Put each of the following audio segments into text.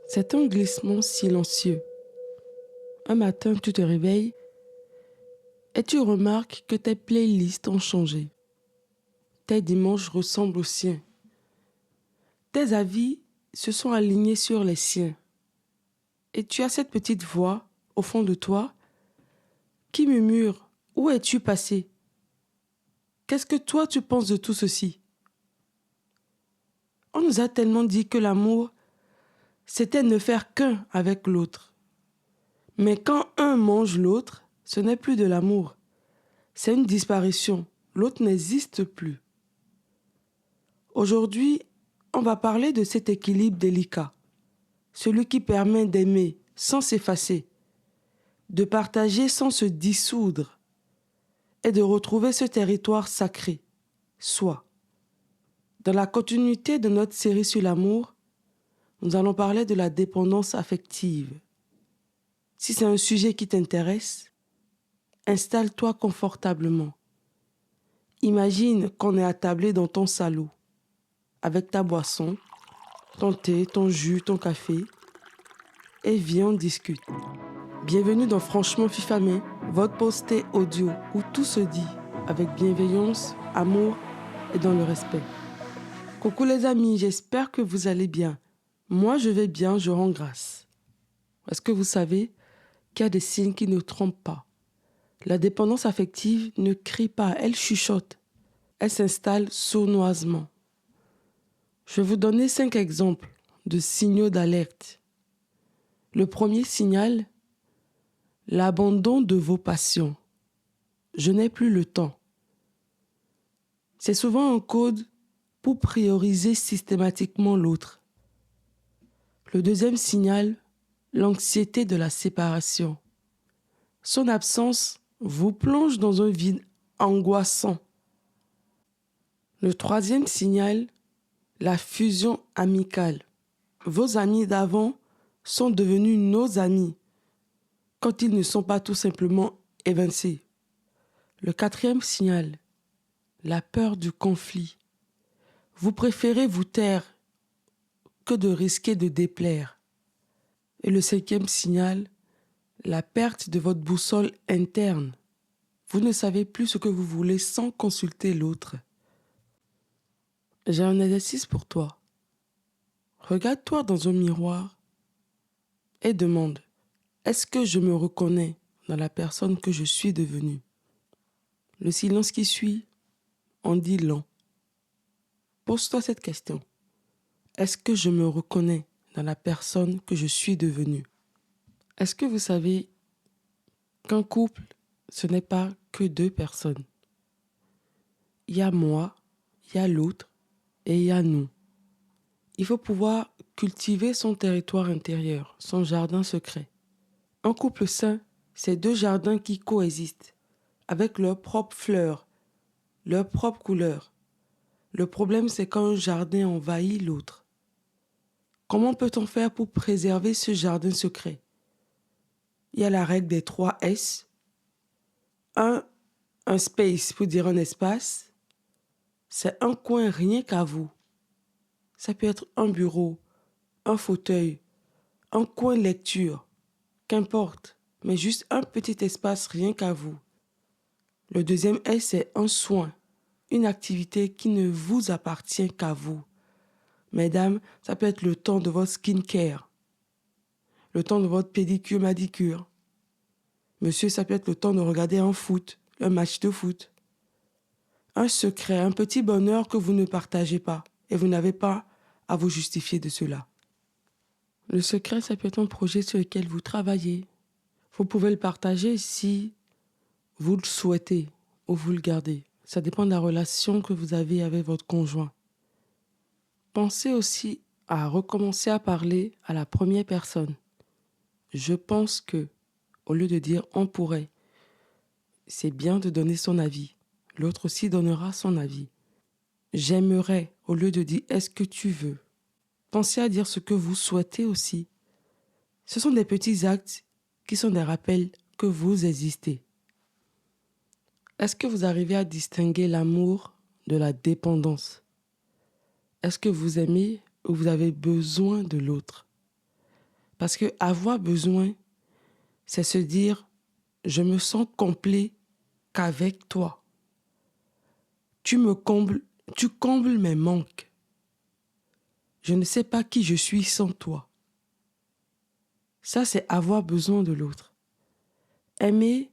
C'est un glissement silencieux. Un matin, tu te réveilles et tu remarques que tes playlists ont changé. Tes dimanches ressemblent aux siens. Tes avis se sont alignés sur les siens. Et tu as cette petite voix au fond de toi qui murmure: où es-tu passé? Qu'est-ce que toi tu penses de tout ceci? On nous a tellement dit que l'amour, c'était ne faire qu'un avec l'autre. Mais quand un mange l'autre, ce n'est plus de l'amour. C'est une disparition. L'autre n'existe plus. Aujourd'hui, on va parler de cet équilibre délicat. Celui qui permet d'aimer sans s'effacer, de partager sans se dissoudre et de retrouver ce territoire sacré, soi. Dans la continuité de notre série sur l'amour, nous allons parler de la dépendance affective. Si c'est un sujet qui t'intéresse, installe-toi confortablement. Imagine qu'on est attablé dans ton salon, avec ta boisson, ton thé, ton jus, ton café, et viens, on discute. Bienvenue dans Franchement Fifamé, votre posté audio où tout se dit avec bienveillance, amour et dans le respect. Coucou les amis, j'espère que vous allez bien. Moi je vais bien, je rends grâce. Est-ce que vous savez qu'il y a des signes qui ne trompent pas? La dépendance affective ne crie pas, elle chuchote. Elle s'installe sournoisement. Je vais vous donner 5 exemples de signaux d'alerte. Le premier signal, l'abandon de vos passions. Je n'ai plus le temps. C'est souvent un code pour prioriser systématiquement l'autre. Le deuxième signal, l'anxiété de la séparation. Son absence vous plonge dans un vide angoissant. Le troisième signal, la fusion amicale. Vos amis d'avant sont devenus nos amis quand ils ne sont pas tout simplement évincés. Le quatrième signal, la peur du conflit. Vous préférez vous taire que de risquer de déplaire. Et le cinquième signal, la perte de votre boussole interne. Vous ne savez plus ce que vous voulez sans consulter l'autre. J'ai un exercice pour toi. Regarde-toi dans un miroir et demande: est-ce que je me reconnais dans la personne que je suis devenue? Le silence qui suit en dit long. Pose-toi cette question. Est-ce que je me reconnais dans la personne que je suis devenue? Est-ce que vous savez qu'un couple, ce n'est pas que deux personnes? Il y a moi, il y a l'autre et il y a nous. Il faut pouvoir cultiver son territoire intérieur, son jardin secret. Un couple sain, c'est deux jardins qui coexistent, avec leurs propres fleurs, leurs propres couleurs. Le problème, c'est quand un jardin envahit l'autre. Comment peut-on faire pour préserver ce jardin secret? Il y a la règle des 3 S. Un space pour dire un espace. C'est un coin rien qu'à vous. Ça peut être un bureau, un fauteuil, un coin lecture, qu'importe, mais juste un petit espace rien qu'à vous. Le deuxième S, c'est un soin, une activité qui ne vous appartient qu'à vous. Mesdames, ça peut être le temps de votre skincare, le temps de votre pédicure, manicure. Monsieur, ça peut être le temps de regarder un match de foot. Un secret, un petit bonheur que vous ne partagez pas et vous n'avez pas à vous justifier de cela. Le secret, ça peut être un projet sur lequel vous travaillez. Vous pouvez le partager si vous le souhaitez ou vous le gardez. Ça dépend de la relation que vous avez avec votre conjoint. Pensez aussi à recommencer à parler à la première personne. Je pense que, au lieu de dire on pourrait, c'est bien de donner son avis. L'autre aussi donnera son avis. J'aimerais, au lieu de dire est-ce que tu veux. Pensez à dire ce que vous souhaitez aussi. Ce sont des petits actes qui sont des rappels que vous existez. Est-ce que vous arrivez à distinguer l'amour de la dépendance? Est-ce que vous aimez ou vous avez besoin de l'autre? Parce que avoir besoin, c'est se dire, je me sens complet qu'avec toi. Tu combles mes manques. Je ne sais pas qui je suis sans toi. Ça, c'est avoir besoin de l'autre. Aimer,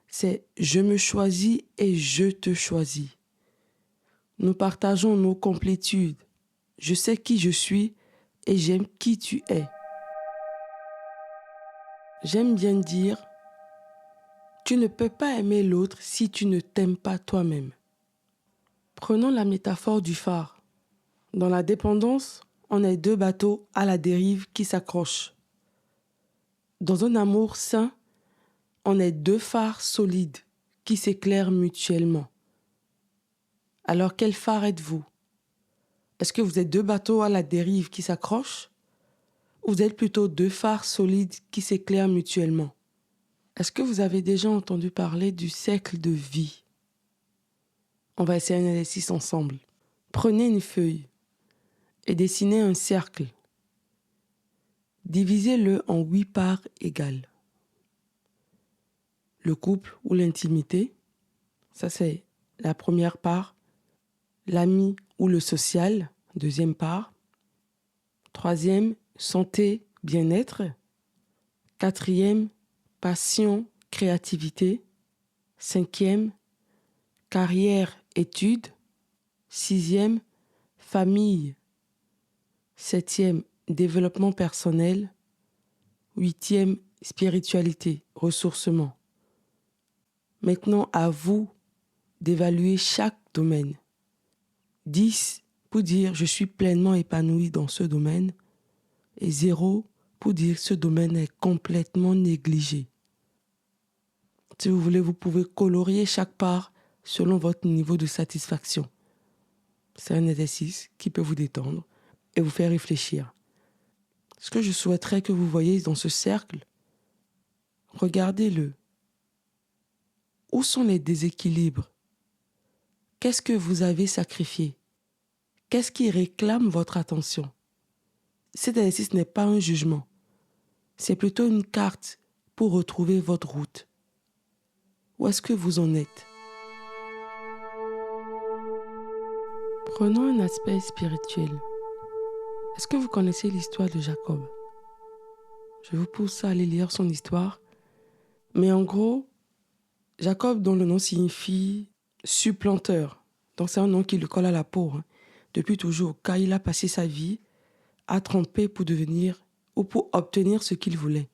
c'est je me choisis et je te choisis. Nous partageons nos complétudes. Je sais qui je suis et j'aime qui tu es. J'aime bien dire, tu ne peux pas aimer l'autre si tu ne t'aimes pas toi-même. Prenons la métaphore du phare. Dans la dépendance, on est deux bateaux à la dérive qui s'accrochent. Dans un amour sain, on est deux phares solides qui s'éclairent mutuellement. Alors quel phare êtes-vous? Est-ce que vous êtes deux bateaux à la dérive qui s'accrochent? Ou vous êtes plutôt deux phares solides qui s'éclairent mutuellement? Est-ce que vous avez déjà entendu parler du cercle de vie? On va essayer un exercice ensemble. Prenez une feuille et dessinez un cercle. Divisez-le en 8 parts égales. Le couple ou l'intimité, ça c'est la première part. L'ami ou le social, deuxième part. Troisième, santé, bien-être. Quatrième, passion, créativité. Cinquième, carrière, études. Sixième, famille. Septième, développement personnel. Huitième, spiritualité, ressourcement. Maintenant, à vous d'évaluer chaque domaine. 10 pour dire je suis pleinement épanoui dans ce domaine et 0 pour dire ce domaine est complètement négligé. Si vous voulez, vous pouvez colorier chaque part selon votre niveau de satisfaction. C'est un exercice qui peut vous détendre et vous faire réfléchir. Ce que je souhaiterais que vous voyez dans ce cercle, regardez-le. Où sont les déséquilibres? Qu'est-ce que vous avez sacrifié? Qu'est-ce qui réclame votre attention? Cet exercice n'est pas un jugement. C'est plutôt une carte pour retrouver votre route. Où est-ce que vous en êtes? Prenons un aspect spirituel. Est-ce que vous connaissez l'histoire de Jacob? Je vous pousse à aller lire son histoire. Mais en gros, Jacob, dont le nom signifie supplanteur, donc c'est un nom qui lui colle à la peau, depuis toujours, car il a passé sa vie à tremper pour devenir ou pour obtenir ce qu'il voulait.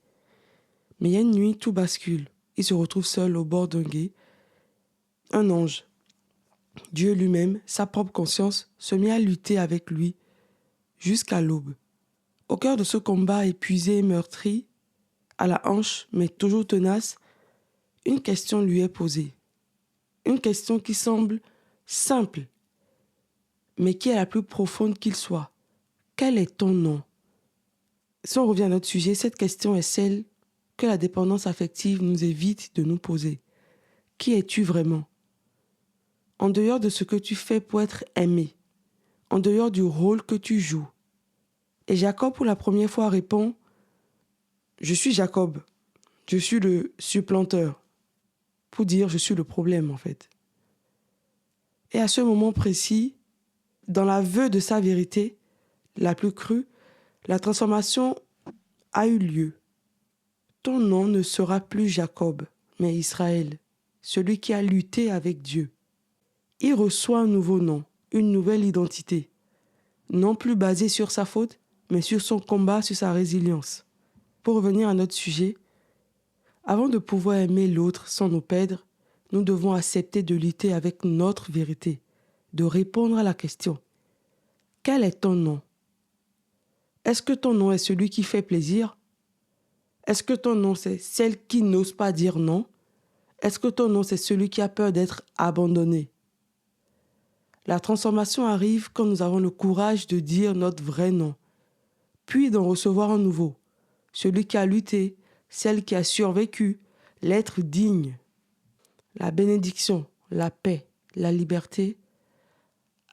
Mais il y a une nuit, tout bascule. Il se retrouve seul au bord d'un gué. Un ange, Dieu lui-même, sa propre conscience, se mit à lutter avec lui jusqu'à l'aube. Au cœur de ce combat épuisé et meurtri, à la hanche, mais toujours tenace, une question lui est posée. Une question qui semble simple, mais qui est la plus profonde qu'il soit. Quel est ton nom? Si on revient à notre sujet, cette question est celle que la dépendance affective nous évite de nous poser. Qui es-tu vraiment? En dehors de ce que tu fais pour être aimé, en dehors du rôle que tu joues. Et Jacob, pour la première fois, répond « Je suis Jacob, je suis le supplanteur », pour dire « je suis le problème » en fait. Et à ce moment précis, dans l'aveu de sa vérité, la plus crue, la transformation a eu lieu. Ton nom ne sera plus Jacob, mais Israël, celui qui a lutté avec Dieu. Il reçoit un nouveau nom, une nouvelle identité, non plus basée sur sa faute, mais sur son combat, sur sa résilience. Pour revenir à notre sujet, avant de pouvoir aimer l'autre sans nous perdre, nous devons accepter de lutter avec notre vérité, de répondre à la question « Quel est ton nom ?» Est-ce que ton nom est celui qui fait plaisir? Est-ce que ton nom c'est celle qui n'ose pas dire non? Est-ce que ton nom c'est celui qui a peur d'être abandonné? La transformation arrive quand nous avons le courage de dire notre vrai nom, puis d'en recevoir un nouveau, celui qui a lutté, celle qui a survécu, l'être digne. La bénédiction, la paix, la liberté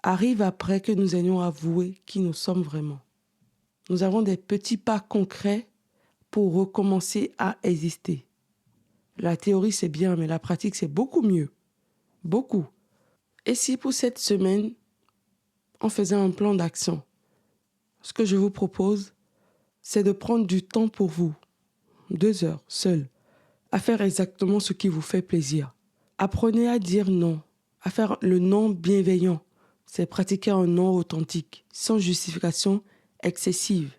arrivent après que nous ayons avoué qui nous sommes vraiment. Nous avons des petits pas concrets pour recommencer à exister. La théorie, c'est bien, mais la pratique, c'est beaucoup mieux. Beaucoup. Et si pour cette semaine, on faisait un plan d'action, ce que je vous propose, c'est de prendre du temps pour vous, 2 heures, seul, à faire exactement ce qui vous fait plaisir. Apprenez à dire non, à faire le non bienveillant. C'est pratiquer un non authentique, sans justification excessive.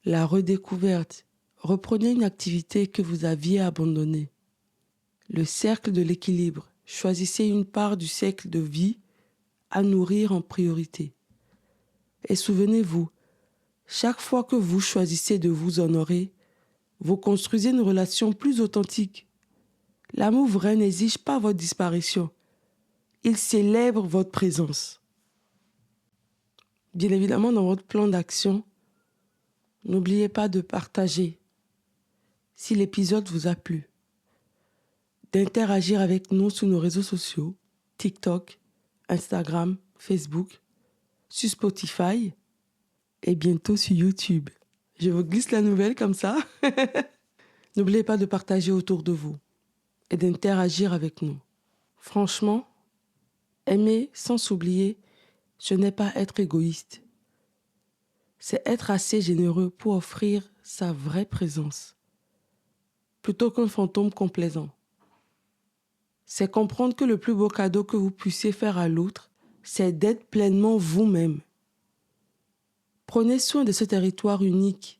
La redécouverte. Reprenez une activité que vous aviez abandonnée. Le cercle de l'équilibre. Choisissez une part du cercle de vie à nourrir en priorité. Et souvenez-vous, chaque fois que vous choisissez de vous honorer, vous construisez une relation plus authentique. L'amour vrai n'exige pas votre disparition. Il célèbre votre présence. Bien évidemment, dans votre plan d'action, n'oubliez pas de partager si l'épisode vous a plu, d'interagir avec nous sur nos réseaux sociaux, TikTok, Instagram, Facebook, sur Spotify et bientôt sur YouTube. Je vous glisse la nouvelle comme ça. N'oubliez pas de partager autour de vous et d'interagir avec nous. Franchement, aimer sans s'oublier, ce n'est pas être égoïste. C'est être assez généreux pour offrir sa vraie présence, plutôt qu'un fantôme complaisant. C'est comprendre que le plus beau cadeau que vous puissiez faire à l'autre, c'est d'être pleinement vous-même. Prenez soin de ce territoire unique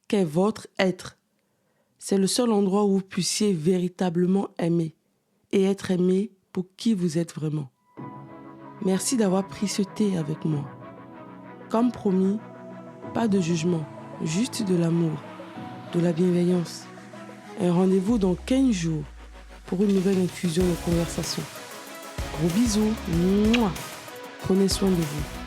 qu'est votre être. C'est le seul endroit où vous puissiez véritablement aimer et être aimé pour qui vous êtes vraiment. Merci d'avoir pris ce thé avec moi. Comme promis, pas de jugement, juste de l'amour, de la bienveillance. Un rendez-vous dans 15 jours pour une nouvelle infusion de conversation. Gros bisous. Mouah. Prenez soin de vous.